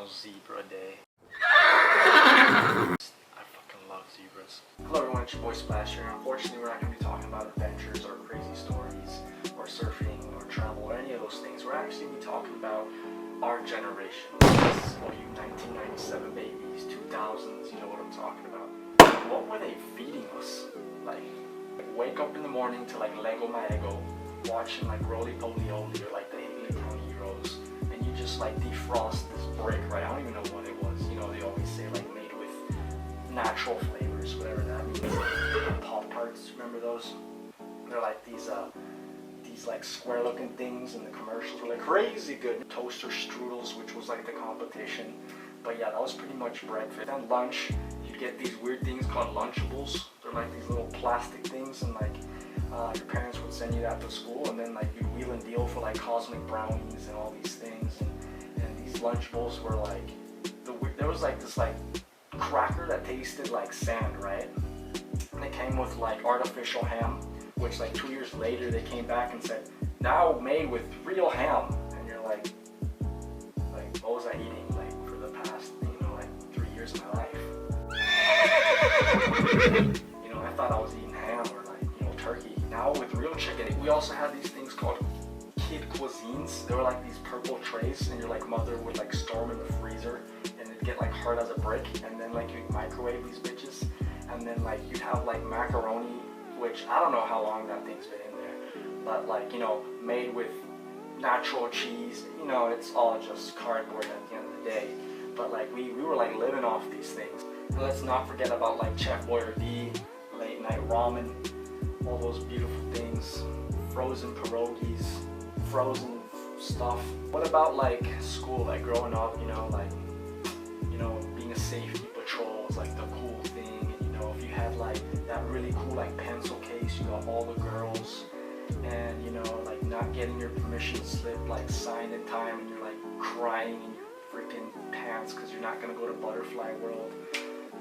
National Zebra Day. I fucking love zebras. Hello everyone, it's your boy Splash here. Unfortunately, we're not going to be talking about adventures or crazy stories or surfing or travel or any of those things. We're actually going to be talking about our generation. All you 1997 babies, 2000s, you know what I'm talking about. What were they feeding us? Like wake up in the morning to like Lego My Ego, watching like Roly Poly Oly or like the Haley Town Heroes, and you just like defrost this brick, right? I don't even know what it was. You know, they always say like made with natural flavors, whatever that means. Pop-Tarts, remember those? They're like these like square looking things, and the commercials were like crazy good. Toaster strudels, which was like the competition. But yeah, that was pretty much breakfast. Then lunch, you get these weird things called lunchables. They're like these little plastic things, and like your parents would send you that to school, and then like you wheel and deal for like cosmic brownies and all these things. And these lunchables were like there was like this like cracker that tasted like sand, right? And it came with like artificial ham, which like 2 years later they came back and said, now made with real ham. And you're like what was I eating like for the past, you know, like 3 years of my life? You know, I thought I was eating ham or like, you know, turkey. Now with real chicken. We also had these things called kid cuisines. They were like these purple trays, and your like mother would like store them in the freezer, and it'd get like hard as a brick, and then like you'd microwave these bitches, and then like you'd have like macaroni, which I don't know how long that thing's been in there, but like, you know, made with natural cheese. You know, it's all just cardboard at the end of the day, but like we were like living off these things. And let's not forget about like Chef Boyardee, late night ramen, all those beautiful things, frozen pierogies, frozen stuff. What about like school, like growing up, you know, like, you know, being a safety patrol was like the cool thing. And you know, if you had like that really cool like pencil case, you got all the girls, and you know, like not getting your permission slip like signed in time, and you're like crying in your freaking pants because you're not gonna go to Butterfly World.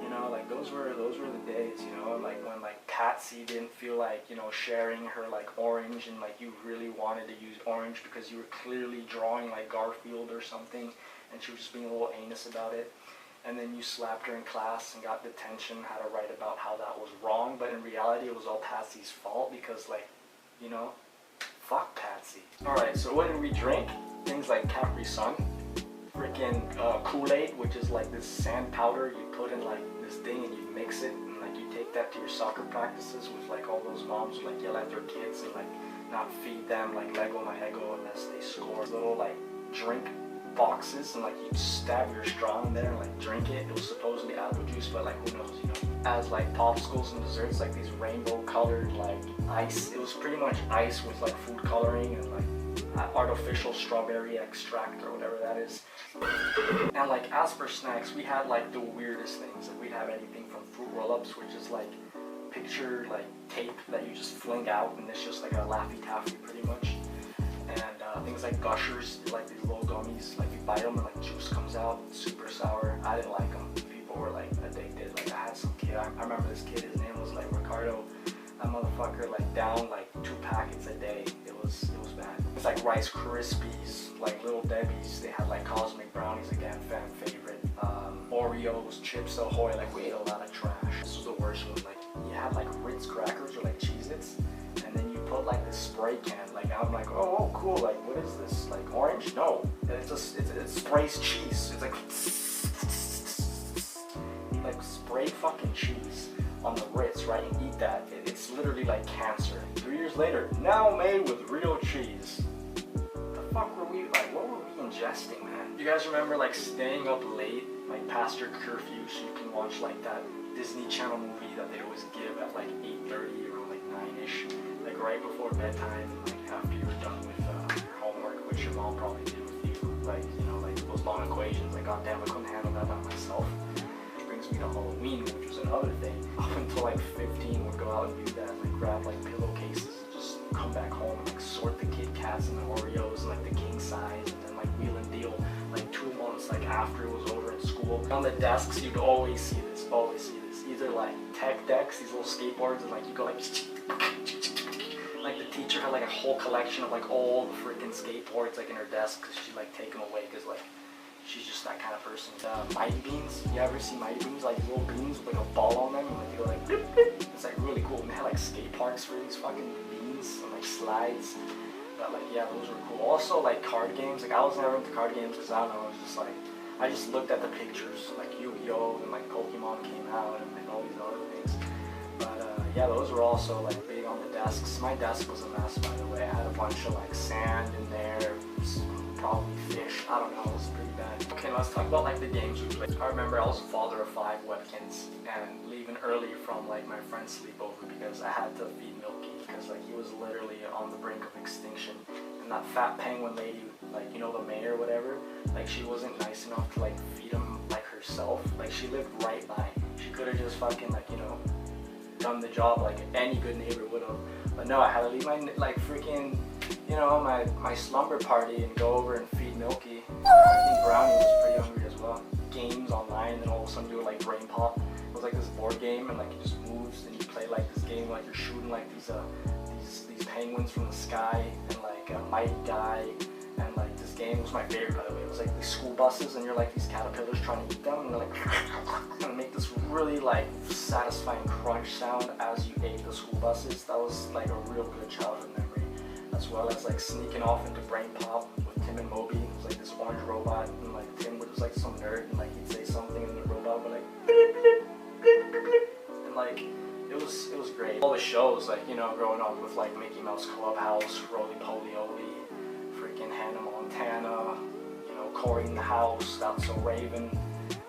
You know, like those were the days, you know, like when like Patsy didn't feel like, you know, sharing her like orange, and like you really wanted to use orange because you were clearly drawing like Garfield or something, and she was just being a little anus about it. And then you slapped her in class and got detention, had to write about how that was wrong, but in reality it was all Patsy's fault because, like, you know, fuck Patsy. Alright, so what did we drink? Things like Capri Sun, freaking Kool-Aid, which is like this sand powder you put in like this thing and you mix it, and like you take that to your soccer practices with like all those moms who like yell at their kids and like not feed them like Lego My Ego unless they score. Little like drink boxes, and like you stab your straw in there and like drink it. It was supposedly apple juice, but like who knows, you know. As like popsicles and desserts, like these rainbow colored like ice. It was pretty much ice with like food coloring and like artificial strawberry extract or whatever that is. And like as for snacks, we had like the weirdest things. Like we'd have anything from fruit roll-ups, which is like picture like tape that you just fling out, and it's just like a Laffy Taffy pretty much. And things like Gushers, like these little gummies, like you bite them and like juice comes out, super sour. I didn't like them. People were like addicted. Like I had some kid, I remember this kid, his name was like Ricardo. That motherfucker like down like 2 packets a day. It was bad. It's like Rice Krispies, like Little Debbie's. They had like cosmic brownies, again, fan favorite. Oreos, Chips Ahoy. Like we ate a lot of trash. This was the worst one. Like you had like Ritz crackers or like Cheez-Its, and then you put like this spray can. Like I'm like, oh cool. Like what is this? Like orange? No, it's just it sprays cheese. It's like you like spray fucking cheese on the Ritz, right? And eat that. It's literally like cancer. 3 years later, now made with real cheese. The fuck were we like? What were we ingesting, man? You guys remember like staying up late, like past your curfew, so you can watch like that Disney Channel movie that they always give at like 8:30 or like 9ish, like right before bedtime, like after you were done with your homework, which your mom probably did with you, like, you know, like those long equations. Like goddamn, I couldn't handle that by myself. Me to Halloween, which was another thing. Up until like 15, would go out and do that, and like grab like pillowcases and just come back home and like sort the Kit Kats and the Oreos and like the king size, and then like wheel and deal like 2 months like after it was over at school. On the desks, you'd always see this. Either like tech decks, these little skateboards, and like you go like the teacher had like a whole collection of like all the freaking skateboards like in her desk because she'd like take them away because like she's just that kind of person. Mighty beans, you ever see mighty beans? Like little beans with like a ball on them, and like they go like bloop, bloop. It's like really cool. And they had like skate parks for these fucking beans and like slides. But like yeah, those were cool. Also like card games. Like I was never into card games because I don't know. I was just like I just looked at the pictures. Like Yu-Gi-Oh! And like Pokemon came out and like all these other things. But yeah, those were also like big on the desks. My desk was a mess, by the way. I had a bunch of like sand in there, probably fish. I don't know. It was pretty bad. Okay, let's talk about like the games we played. I remember I was a father of 5 webkins and leaving early from like my friend's sleepover because I had to feed Milky because like he was literally on the brink of extinction. And that fat penguin lady, like you know the mayor or whatever, like she wasn't nice enough to like feed him like herself. Like she lived right by him. She could have just fucking like you know done the job like any good neighbor would have. But no, I had to leave my like freaking you know my slumber party and go over and feed Milky. I think Brownie was pretty hungry as well. Games online, and all of a sudden you would like brain pop. It was like this board game, and like it just moves, and you play like this game like you're shooting like these penguins from the sky, and like a mighty guy. And like this game was my favorite, by the way. It was like these school buses, and you're like these caterpillars trying to eat them, and they're like and make this really like satisfying crunch sound as you ate the school buses. That was like a real good childhood memory, as well as like sneaking off into Brain Pop with Tim and Moby. It was like this orange robot, and like Tim was like some nerd, and like he'd say something, and the robot would like bleep, bleep, bleep, bleep, bleep. And like it was great. All the shows, like you know, growing up with like Mickey Mouse Clubhouse, Roly Poly Oly, freaking Hannah Montana, you know, Cory in the House, That's So Raven,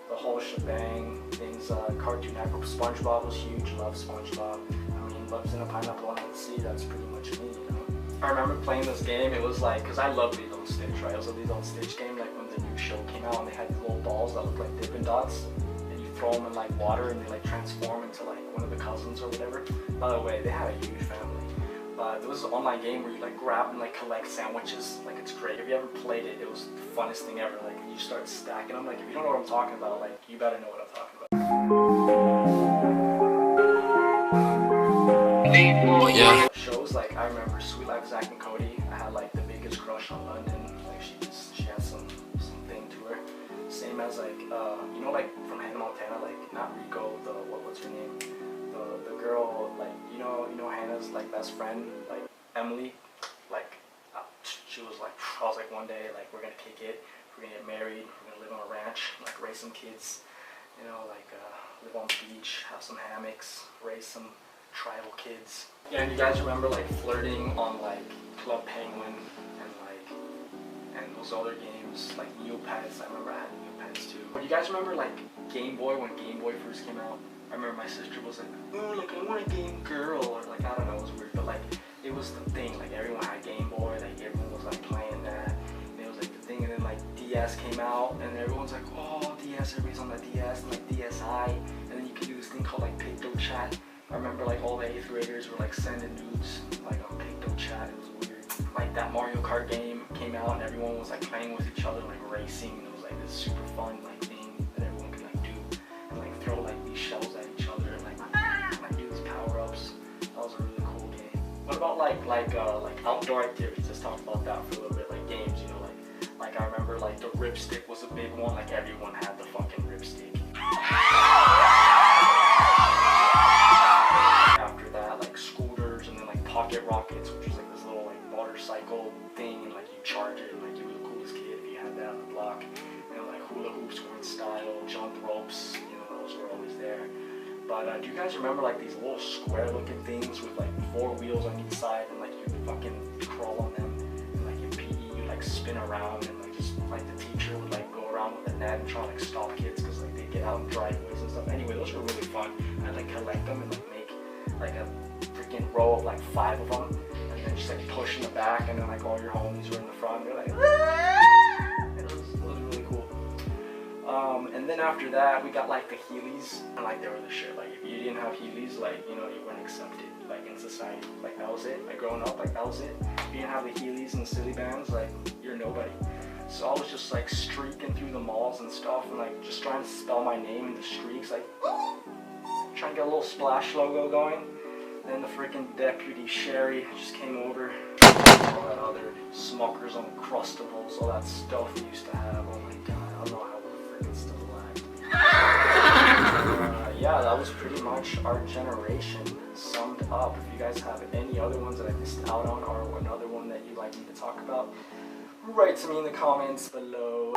the whole shebang. Things, Cartoon Network, SpongeBob was huge. Love SpongeBob. I mean, Loves in a Pineapple on the Sea. That's pretty much me, you know. I remember playing this game. It was like, cause I love Lilo and Stitch, right? It was a Lilo and Stitch game, like when the new show came out, and they had these little balls that looked like Dippin' Dots, and you throw them in like water, and they like transform into like one of the cousins or whatever. By the way, they had a huge family. But there was an online game where you like grab and like collect sandwiches. Like it's great. If you ever played it, it was the funnest thing ever. Like you start stacking them. Like if you don't know what I'm talking about, like you better know what I'm talking about. Yeah. Shows like I remember Sweet Life of Zack and Cody. I had like the biggest crush on London. Like she had some thing to her. Same as like you know like from Hannah Montana, like not Rico, the what's her name? The girl, like you know Hannah's like best friend, like Emily, like she was like, I was like one day like we're gonna kick it, we're gonna get married, we're gonna live on a ranch, like raise some kids, you know, like live on the beach, have some hammocks, raise some tribal kids. Yeah, and you guys remember like flirting on like Club Penguin and those other games like Neopets. I remember I had Neopets too. But you guys remember like Game Boy when Game Boy first came out? I remember my sister was like, oh, like I want a Game Girl, or like I don't know, it was weird, but like it was the thing. Like everyone had Game Boy, like everyone was like playing that, and it was like the thing. And then like DS came out, and everyone's like, oh, DS, everybody's on the DS, and like DSi, and then you could do this thing called like Picto Chat. I remember like all the 8th graders were like sending nudes like on Picto Chat. It was weird. Like that Mario Kart game came out, and everyone was like playing with each other, like racing. And it was like this super fun like thing that everyone could like do, and like throw like these shells at each other, and like do these power-ups. That was a really cool game. What about like outdoor activities? Let's talk about that for a little bit. Like games, you know, like I remember like the ripstick was a big one. Like everyone had the fucking ripstick. After that, like scooters, and then like pocket rockets, which was like this little like motorcycle thing, and like you charge it, and like you were the coolest kid if you had that on the block. And like hula hoops were in style, jump ropes, you know, those were always there. But do you guys remember like these little square looking things with like 4 wheels on each side, and like you would fucking crawl on them, and like in PE you like spin around, and like just like the teacher would like go around with a net and try to like stop kids because like they'd get out in driveways and stuff. Anyway, those were really fun. I'd like collect them and like make like a freaking row of like 5 of them, and then just like push in the back, and then like all your homies were in the front. They're like, it was really cool. And then after that, we got like the Heelys, and like they were the shit. Like if you didn't have Heelys, like you know, you weren't accepted like in society. Like that was it. Like growing up, like that was it. If you didn't have the Heelys and the silly bands, like you're nobody. So I was just like streaking through the malls and stuff, and like just trying to spell my name in the streaks, like trying to get a little splash logo going. Then the freaking deputy Sherry just came over. All that other Smuckers, Uncrustables, all that stuff we used to have. Oh my god, I was pretty much our generation summed up. If you guys have any other ones that I missed out on or another one that you'd like me to talk about, write to me in the comments below.